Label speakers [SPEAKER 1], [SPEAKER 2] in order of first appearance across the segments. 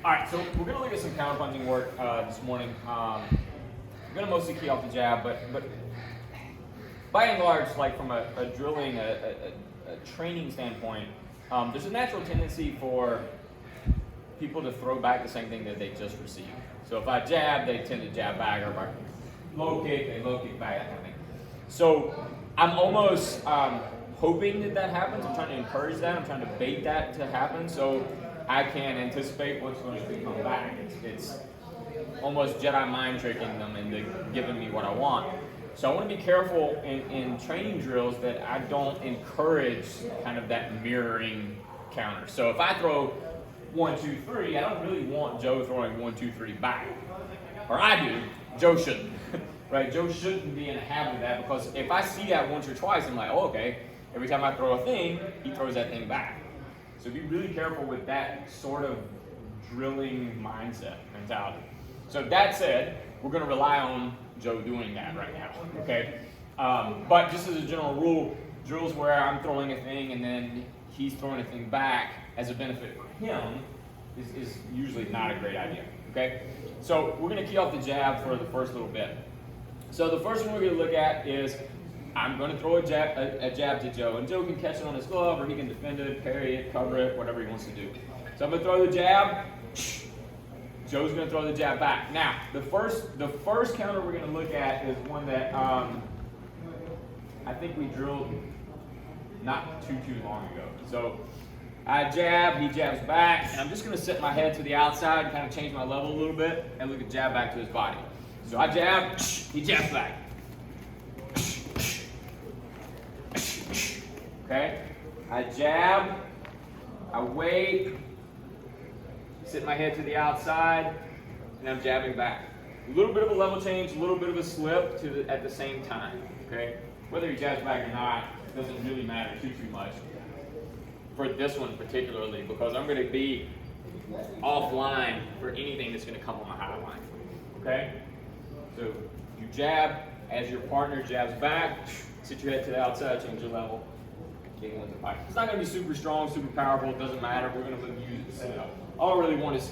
[SPEAKER 1] All right, so we're going to look at some counterpunching work this morning. I'm going to mostly key off the jab, but by and large, like from a drilling, a training standpoint, there's a natural tendency for people to throw back the same thing that they just received. So if I jab, they tend to jab back, or if I low kick, they low kick back, that kind of thing. So I'm almost hoping that happens. I'm trying to encourage that. I'm trying to bait that to happen so I can anticipate what's going to come back. It's almost Jedi mind tricking them into giving me what I want. So I want to be careful in training drills that I don't encourage kind of that mirroring counter. So if I throw 1, 2, 3, I don't really want Joe throwing 1, 2, 3 back. Or I do. Joe shouldn't. Right? Joe shouldn't be in a habit of that, because if I see that once or twice, I'm like, oh, okay. Every time I throw a thing, he throws that thing back. So be really careful with that sort of drilling mindset, mentality. So that said, we're going to rely on Joe doing that right now, okay? But just as a general rule, drills where I'm throwing a thing and then he's throwing a thing back as a benefit for him is usually not a great idea, okay? So we're going to key off the jab for the first little bit. So the first one we're going to look at is I'm going to throw a jab to Joe, and Joe can catch it on his glove, or he can defend it, parry it, cover it, whatever he wants to do. So I'm going to throw the jab. Joe's going to throw the jab back. Now, the first counter we're going to look at is one that I think we drilled not too long ago. So I jab, he jabs back, and I'm just going to set my head to the outside and kind of change my level a little bit and look at jab back to his body. So I jab, he jabs back. Okay, I jab, I wait, sit my head to the outside, and I'm jabbing back. A little bit of a level change, a little bit of a slip at the same time, okay? Whether he jabs back or not doesn't really matter too much for this one particularly, because I'm going to be offline for anything that's going to come on my high line, okay? So you jab, as your partner jabs back, sit your head to the outside, change your level. It's not going to be super strong, super powerful, it doesn't matter. We're going to use it to set it up. All I really want is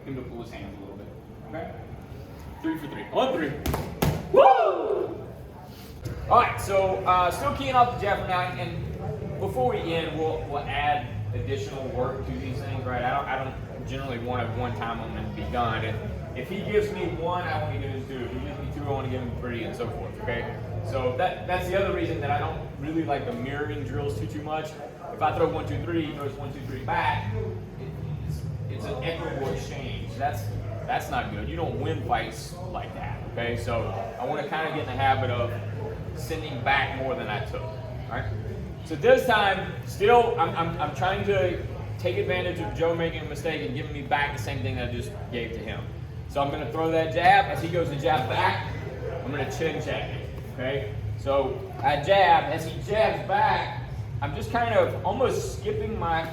[SPEAKER 1] him to pull his hands a little bit. Okay? 3 for 3. On 3. Woo! Alright, so still keying off the jab for now, and before we end, we'll add additional work to these things, right? I don't generally want a one-time them and be done. If he gives me 1, I want to give him 2. If he gives me 2, I want to give him 3, and so forth, okay? So that's the other reason that I don't really like the mirroring drills too much. If I throw 1, 2, 3, he throws 1, 2, 3 back, it's an equitable exchange. That's not good. You don't win fights like that, okay? So I want to kind of get in the habit of sending back more than I took, all right? So this time, still, I'm trying to take advantage of Joe making a mistake and giving me back the same thing that I just gave to him. So I'm going to throw that jab. As he goes to jab back, I'm going to chin check him. Okay, so I jab. As he jabs back, I'm just kind of almost skipping my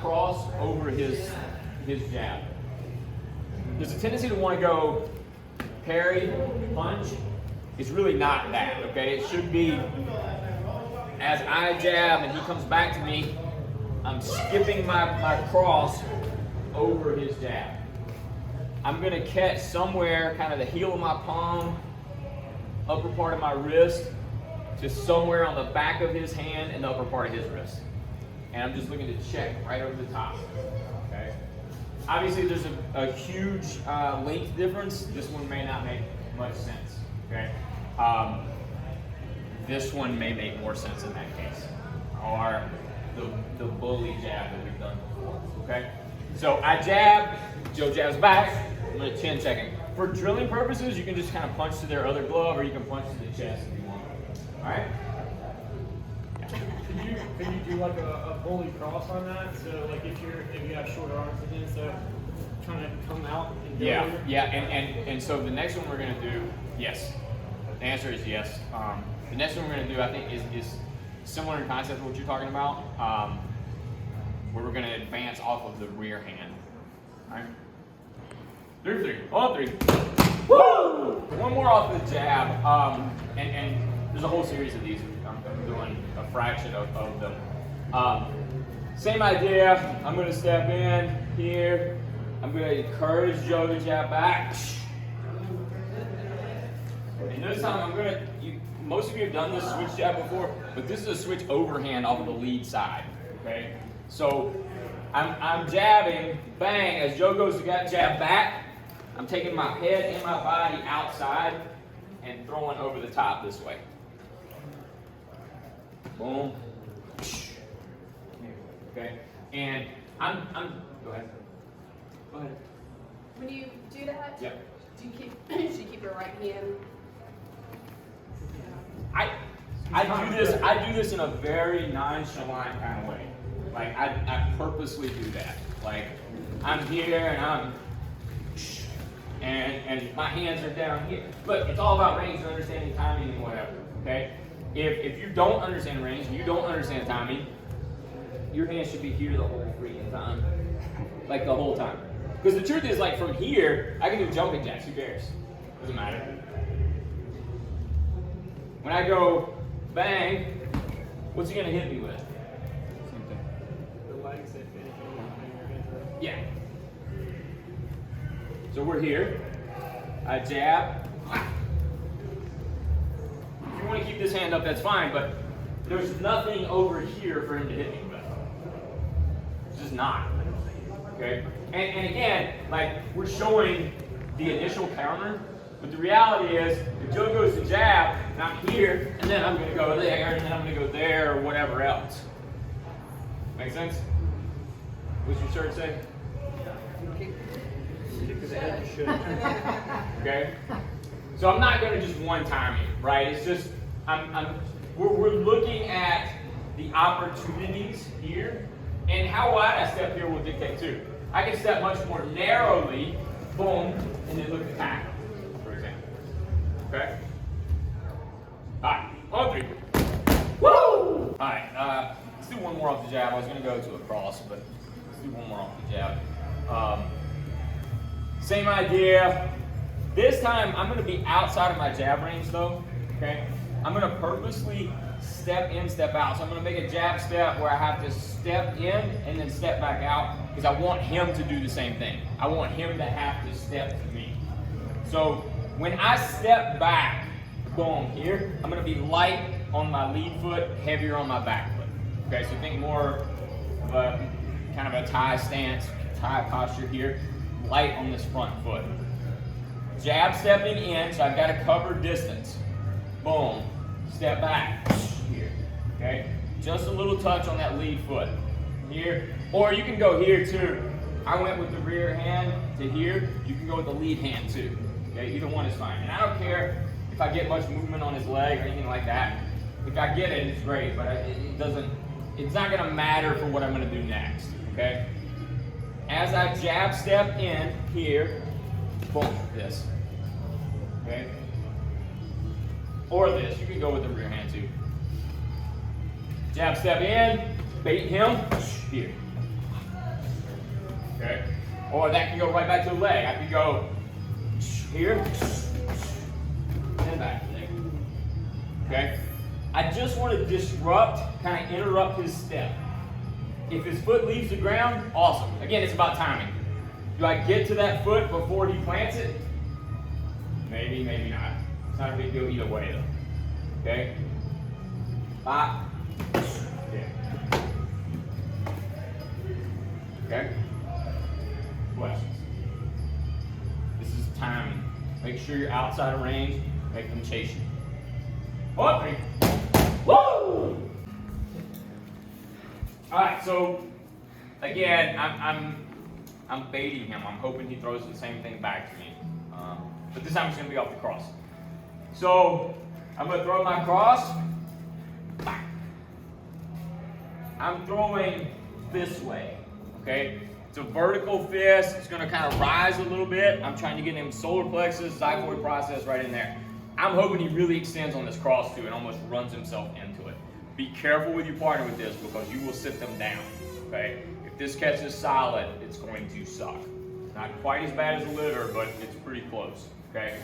[SPEAKER 1] cross over his jab. There's a tendency to want to go parry, punch. It's really not that, okay? It should be as I jab and he comes back to me, I'm skipping my cross over his jab. I'm going to catch somewhere kind of the heel of my palm, upper part of my wrist, to somewhere on the back of his hand and the upper part of his wrist. And I'm just looking to check right over the top. Okay. Obviously, there's a huge length difference. This one may not make much sense. Okay. This one may make more sense in that case, or the bully jab that we've done before. Okay. So I jab, Joe jabs back. I'm going to chin check him. For drilling purposes, you can just kind of punch to their other glove, or you can punch to the chest if you want. All right?
[SPEAKER 2] Could you do like a bully cross on that? So like if you have short arms and then so kind of come out and go over?
[SPEAKER 1] Yeah, and so the next one we're going to do, yes. The answer is yes. The next one we're going to do, I think, is similar in concept to what you're talking about, where we're going to advance off of the rear hand. All right? 3 for 3. On 3. Woo! One more off the jab, and there's a whole series of these. I'm doing a fraction of them. Same idea. I'm going to step in here, I'm going to encourage Joe to jab back. And this time I'm going to, most of you have done this switch jab before, but this is a switch overhand off of the lead side, okay? So I'm jabbing, bang, as Joe goes to jab back, I'm taking my head and my body outside and throwing over the top this way. Boom. Okay, and I'm go ahead. Go ahead.
[SPEAKER 3] When you do that,
[SPEAKER 1] Yep.
[SPEAKER 3] do you should you keep your right hand?
[SPEAKER 1] I do this in a very nonchalant kind of way. Like I purposely do that. Like I'm here and my hands are down here. Look, it's all about range and understanding timing and whatever. Okay? If you don't understand range and you don't understand timing, your hands should be here the whole freaking time. Like the whole time. Because the truth is, like from here, I can do jumping jacks. Who cares? Doesn't matter. When I go bang, what's he gonna hit me with? Same thing.
[SPEAKER 2] The legs that finish it.
[SPEAKER 1] Yeah. So we're here. I jab. If you want to keep this hand up, that's fine, but there's nothing over here for him to hit me with. It's just not. Okay? And again, like we're showing the initial counter, but the reality is if Joe goes to jab, and I'm here, and then I'm going to go there, and then I'm going to go there, or whatever else. Make sense? What's your shirt say? Okay? So I'm not going to just one time it, right? It's just, we're looking at the opportunities here, and how wide I step here will dictate too. I can step much more narrowly, boom, and then look at the tackle, for example. Okay? Alright, on three. Woo! Alright, let's do one more off the jab. I was going to go to a cross, but let's do one more off the jab. Same idea. This time, I'm going to be outside of my jab range though, okay? I'm going to purposely step in, step out. So I'm going to make a jab step where I have to step in and then step back out because I want him to do the same thing. I want him to have to step to me. So when I step back, boom, here, I'm going to be light on my lead foot, heavier on my back foot. Okay, so think more of a kind of a tie stance, tie posture here, light on this front foot. Jab stepping in, so I've got a covered distance. Boom, step back, here, okay? Just a little touch on that lead foot, here. Or you can go here too. I went with the rear hand to here. You can go with the lead hand too, okay? Either one is fine. And I don't care if I get much movement on his leg or anything like that. If I get it, it's great, but it's not gonna matter for what I'm gonna do next, okay? As I jab step in here, boom, this, okay? Or this, you can go with the rear hand too. Jab step in, bait him, here. Okay? Or that can go right back to the leg. I can go here, and back to the leg. Okay? I just want to disrupt, kind of interrupt his step. If his foot leaves the ground, awesome. Again, it's about timing. Do I get to that foot before he plants it? Maybe, maybe not. It's not a big deal either way though. Okay? Bop. Yeah. Okay? Questions? This is timing. Make sure you're outside of range. Make them chase you. 1, 3. Woo! Alright, so again, I'm baiting him. I'm hoping he throws the same thing back to me. But this time it's going to be off the cross. So I'm going to throw my cross. I'm throwing this way. Okay? It's a vertical fist. It's going to kind of rise a little bit. I'm trying to get him solar plexus, xiphoid process right in there. I'm hoping he really extends on this cross too and almost runs himself into it. Be careful with your partner with this because you will sit them down. Okay? If this catch is solid, it's going to suck. Not quite as bad as a liver, but it's pretty close. Okay?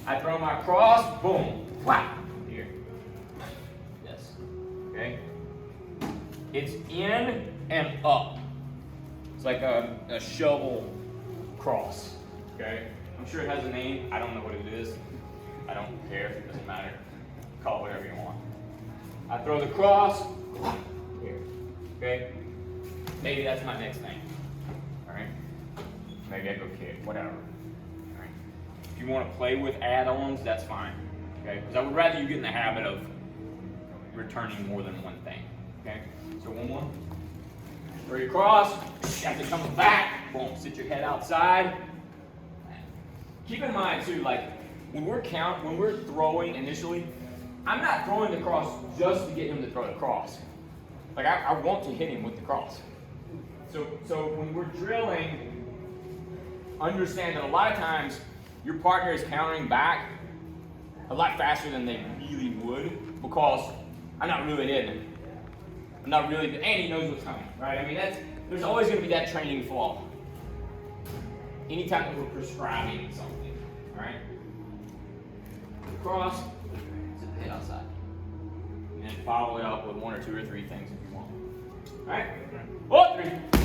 [SPEAKER 1] I throw my cross, boom, whap, here. Yes. Okay? It's in and up. It's like a shovel cross. Okay? I'm sure it has a name. I don't know what it is. I don't care. It doesn't matter. Call it whatever you want. I throw the cross here. Okay? Maybe that's my next thing. Alright? Maybe I go kick, whatever. Alright? If you want to play with add-ons, that's fine. Okay? Because I would rather you get in the habit of returning more than one thing. Okay? So one more. Throw your cross. After coming back, boom, sit your head outside. Keep in mind too, like when we're throwing initially, I'm not throwing the cross just to get him to throw the cross. Like I want to hit him with the cross. So when we're drilling, understand that a lot of times your partner is countering back a lot faster than they really would because I'm not really in it. I'm not really, and he knows what's coming, right? I mean, there's always going to be that training flaw. Anytime that we're prescribing something, all right? Cross, sit the head outside, and then follow it up with 1 or 2 or 3 things if you want. All right? 1, 3.